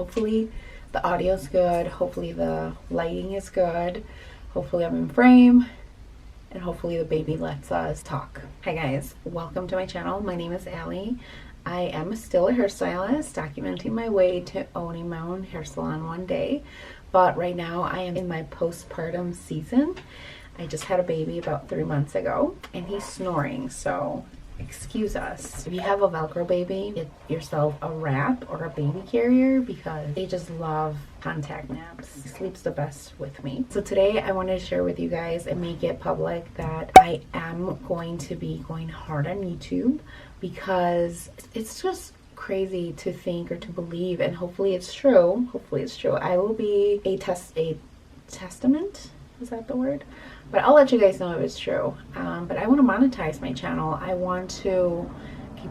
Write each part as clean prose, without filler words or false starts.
Hopefully the audio's good, hopefully the lighting is good, hopefully I'm in frame, and hopefully the baby lets us talk. Hi guys, welcome to my channel. My name is Allie. I am still a hairstylist, documenting my way to owning my own hair salon one day. But right now I am in my postpartum season. I just had a baby about 3 months ago and he's snoring, so excuse us. If you have a Velcro baby, get yourself a wrap or a baby carrier because they just love contact naps. He sleeps the best with me. So today I wanted to share with you guys and make it public that I am going to be going hard on YouTube because it's just crazy to think or to believe, and hopefully it's true. Hopefully it's true. I will be a testament. Is that the word? But I'll let you guys know if it's true. But I want to monetize my channel. I want to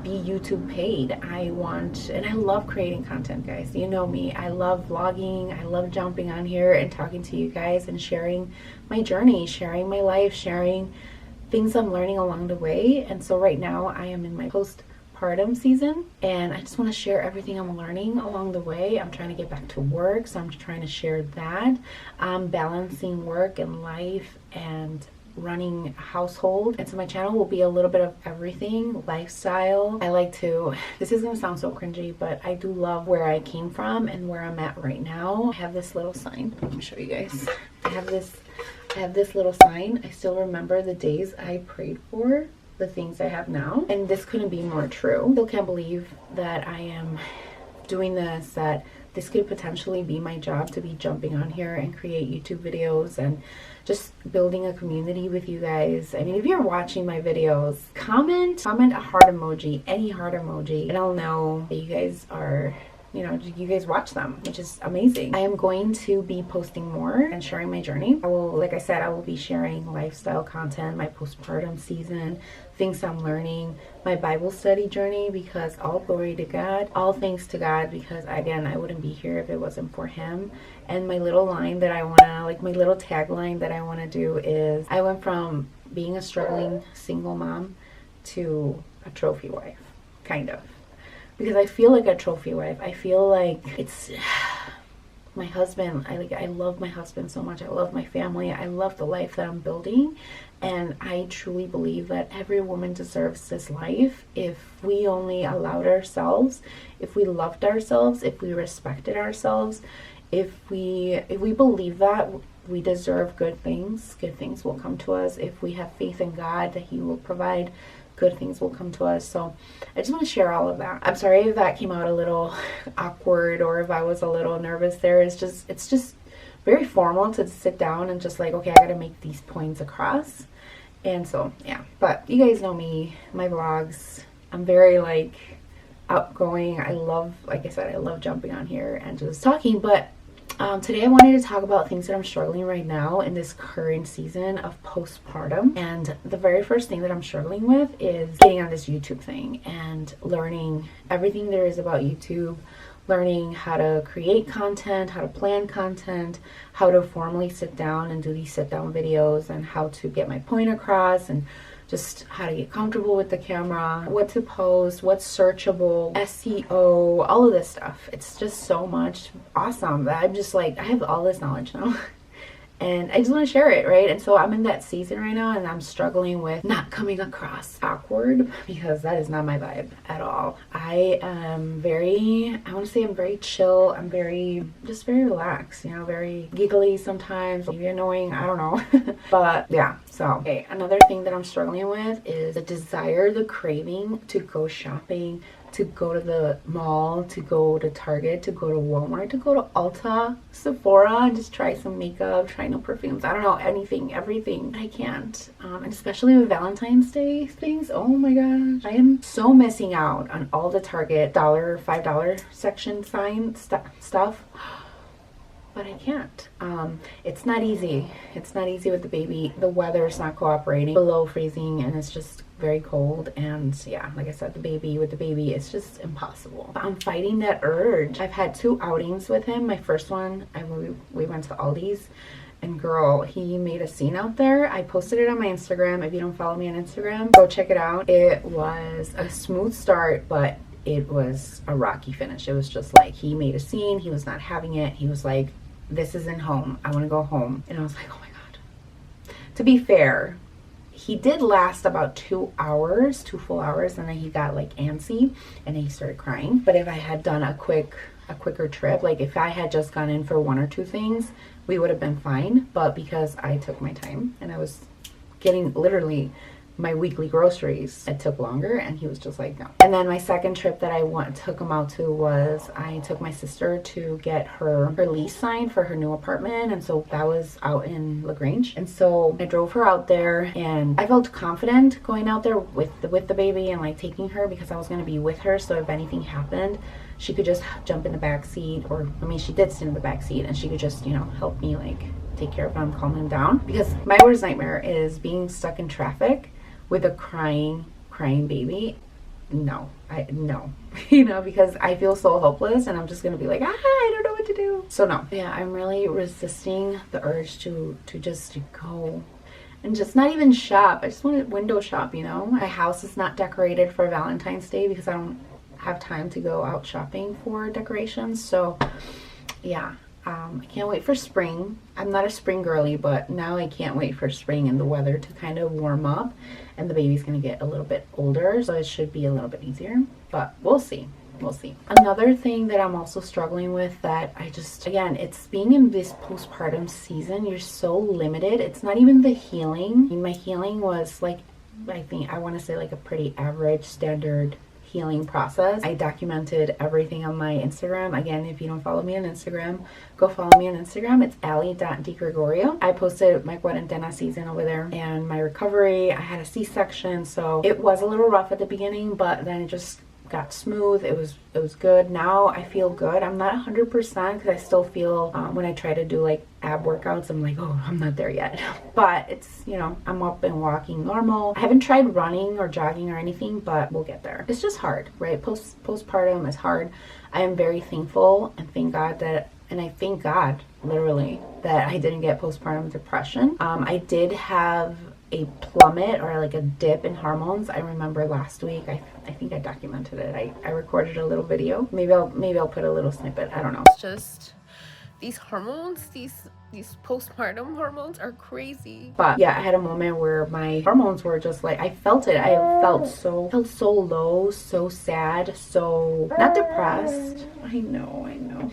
be YouTube paid. And I love creating content, guys. You know me. I love vlogging. I love jumping on here and talking to you guys and sharing my journey, sharing my life, sharing things I'm learning along the way. And so right now I am in my postpartum season and I just want to share everything I'm learning along the way. I'm trying to get back to work, so I'm trying to share that. Balancing work and life and running a household. And so my channel will be a little bit of everything. Lifestyle. This is gonna sound so cringy, but I do love where I came from and where I'm at right now. I have this little sign. Let me show you guys. I have this little sign. I still remember the days I prayed for the things I have now, and this couldn't be more true. I still can't believe that I am doing this, that this could potentially be my job, to be jumping on here and create YouTube videos and just building a community with you guys. I mean, if you're watching my videos, comment a heart emoji, any heart emoji, and I'll know that you guys are, you guys watch them, which is amazing. I am going to be posting more and sharing my journey. Like I said, I will be sharing lifestyle content, my postpartum season, things I'm learning, my Bible study journey, because all glory to God, all thanks to God, because again, I wouldn't be here if it wasn't for Him. And my little line that my little tagline that I want to do is, I went from being a struggling single mom to a trophy wife, kind of. Because I feel like a trophy wife. I feel like it's my husband. I love my husband so much. I love my family. I love the life that I'm building. And I truly believe that every woman deserves this life if we only allowed ourselves, if we loved ourselves, if we respected ourselves, if we believe that we deserve good things will come to us. If we have faith in God that He will provide, good things will come to us. So I just want to share all of that. I'm sorry if that came out a little awkward or if I was a little nervous there. It's just very formal to sit down and just like, okay, I gotta make these points across. And so yeah, but you guys know me, my vlogs, I'm very outgoing. Like I said, I love jumping on here and just talking. But today I wanted to talk about things that I'm struggling right now in this current season of postpartum. And the very first thing that I'm struggling with is getting on this YouTube thing and learning everything there is about YouTube, learning how to create content, how to plan content, how to formally sit down and do these sit down videos, and how to get my point across, and just how to get comfortable with the camera, what to post, what's searchable, SEO, all of this stuff. It's just so much awesome that I'm just like, I have all this knowledge now. And I just want to share it, right? And so I'm in that season right now and I'm struggling with not coming across awkward, because that is not my vibe at all. I want to say I'm very chill. I'm very relaxed, very giggly sometimes, maybe annoying, I don't know. But yeah, so, okay, another thing that I'm struggling with is the desire, the craving to go shopping, to go to the mall, to go to Target, to go to Walmart, to go to Ulta, Sephora, and just try some makeup, try new perfumes. I don't know, anything, everything. I can't. And especially with Valentine's Day things, oh my gosh. I am so missing out on all the Target $5 section stuff. But I can't. It's not easy. It's not easy with the baby. The weather is not cooperating. Below freezing, and it's just very cold. And yeah, like I said, with the baby, it's just impossible. But I'm fighting that urge. I've had 2 outings with him. My first one, we went to Aldi's, and girl, he made a scene out there. I posted it on my Instagram. If you don't follow me on Instagram, go check it out. It was a smooth start, but it was a rocky finish. It was just like he made a scene. He was not having it. He was like, this isn't home. I want to go home. And I was like, oh my God. To be fair, he did last about 2 hours, 2 full hours, and then he got like antsy and then he started crying. But if I had done a quicker trip, like if I had just gone in for 1 or 2 things, we would have been fine. But because I took my time and I was getting literally my weekly groceries, it took longer, and he was just like, no. And then my second trip that I took him out to was I took my sister to get her lease signed for her new apartment, and so that was out in LaGrange. And so I drove her out there, and I felt confident going out there with the baby and like taking her, because I was going to be with her, so if anything happened, she could just jump in the back seat, or I mean, she did sit in the back seat, and she could just, you know, help me like take care of him, calm him down. Because my worst nightmare is being stuck in traffic with a crying baby. No, you know, because I feel so hopeless, and I'm just gonna be like, I don't know what to do. So no, yeah, I'm really resisting the urge to just go and just not even shop. I just want to window shop, you know. My house is not decorated for Valentine's Day because I don't have time to go out shopping for decorations. So yeah, I can't wait for spring. I'm not a spring girly, but now I can't wait for spring and the weather to kind of warm up, and the baby's gonna get a little bit older, so it should be a little bit easier, but we'll see. Another thing that I'm also struggling with, that I just, again, it's being in this postpartum season, you're so limited. It's not even the healing. I mean, my healing was like, I want to say like a pretty average standard healing process. I documented everything on my Instagram. Again, if you don't follow me on Instagram, go follow me on Instagram. It's ali.degregorio. I posted my cuarentena season over there and my recovery. I had a C-section, so it was a little rough at the beginning, but then it just got smooth. It was good. Now I feel good. I'm not 100% because I still feel when I try to do like ab workouts, I'm like, oh, I'm not there yet. But it's, you know, I'm up and walking normal. I haven't tried running or jogging or anything, but we'll get there. It's just hard, right? Postpartum is hard. I am very thankful and thank God literally that I didn't get postpartum depression. I did have a plummet or like a dip in hormones. I remember last week, I think I documented it. I recorded a little video. Maybe I'll put a little snippet. I don't know. It's just these hormones, these postpartum hormones are crazy. But yeah, I had a moment where my hormones were just like, I felt it. I felt so low, so sad, so not depressed. I know.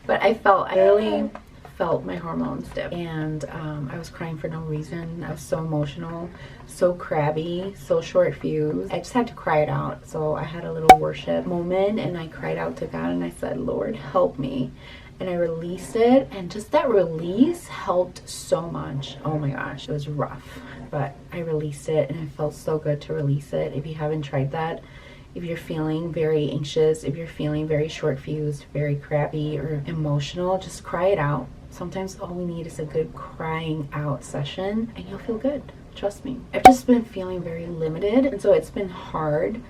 But I really felt my hormones dip, and I was crying for no reason. I was so emotional, so crabby, so short fused. I just had to cry it out. So I had a little worship moment and I cried out to God and I said, Lord, help me. And I released it, and just that release helped so much. Oh my gosh, it was rough, but I released it and it felt so good to release it. If you haven't tried that, if you're feeling very anxious, if you're feeling very short fused, very crabby or emotional, just cry it out. Sometimes all we need is a good crying out session and you'll feel good. Trust me. I've just been feeling very limited, and so it's been hard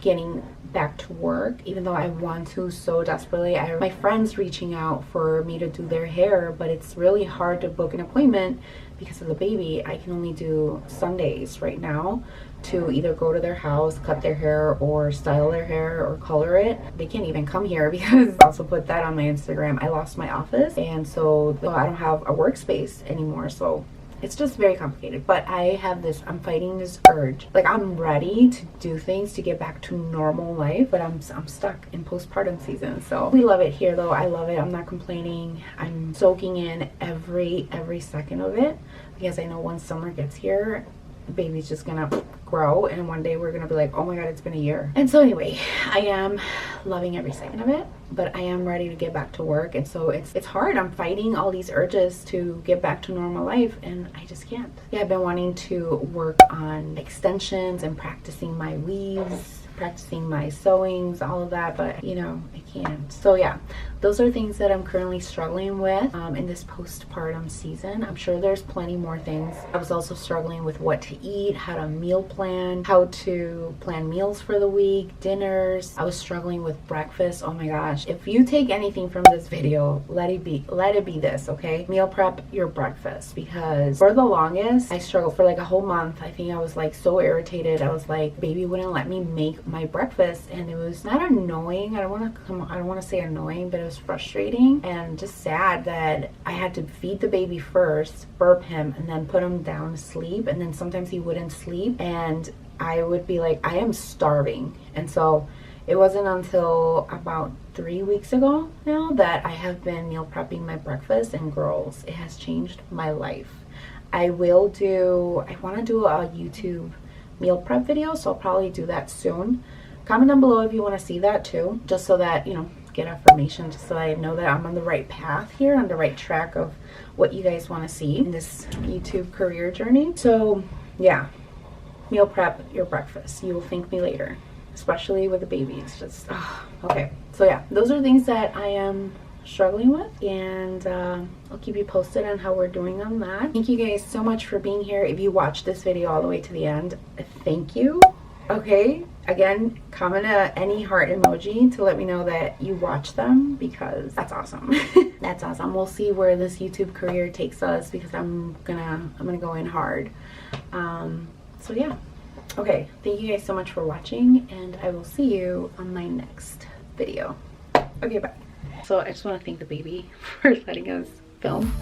getting back to work, even though I want to so desperately. My friends reaching out for me to do their hair, but it's really hard to book an appointment because of the baby. I can only do Sundays right now to either go to their house, cut their hair, or style their hair, or color it. They can't even come here because I also put that on my Instagram. I lost my office, and so I don't have a workspace anymore, so it's just very complicated. But I'm fighting this urge. Like, I'm ready to do things to get back to normal life, but I'm stuck in postpartum season. So we love it here though. I love it. I'm not complaining. I'm soaking in every second of it, because I know once summer gets here, the baby's just gonna grow, and one day we're gonna be like, oh my god, it's been a year. And so anyway, I am loving every second of it, but I am ready to get back to work, and so it's hard. I'm fighting all these urges to get back to normal life, and I just can't. Yeah, I've been wanting to work on extensions and practicing my weaves, practicing my sewings, all of that, but you know, I can't. So yeah, those are things that I'm currently struggling with in this postpartum season. I'm sure there's plenty more things. I was also struggling with what to eat, how to meal plan, how to plan meals for the week, dinners. I was struggling with breakfast. Oh my gosh. If you take anything from this video, let it be this, okay? Meal prep your breakfast, because for the longest, I struggled for like a whole month. I think I was like so irritated. I was like, baby wouldn't let me make my breakfast, and it was not annoying. I don't want to say annoying, but it was frustrating and just sad that I had to feed the baby first, burp him, and then put him down to sleep. And then sometimes he wouldn't sleep, and I would be like, I am starving. And so it wasn't until about 3 weeks ago now that I have been meal prepping my breakfast, and girls, it has changed my life. I want to do a YouTube meal prep video, so I'll probably do that soon. Comment down below if you want to see that too, just so that, you know, get affirmation, just so I know that I'm on the right path here, on the right track of what you guys want to see in this YouTube career journey. So yeah, meal prep your breakfast. You will thank me later, especially with the baby. It's just okay. So yeah, those are things that I am struggling with, and I'll keep you posted on how we're doing on that. Thank you guys so much for being here. If you watched this video all the way to the end, thank you. Okay, again, comment any heart emoji to let me know that you watch them, because that's awesome. That's awesome. We'll see where this YouTube career takes us, because I'm gonna go in hard. So yeah, okay, thank you guys so much for watching, and I will see you on my next video. Okay, bye. So I just want to thank the baby for letting us film.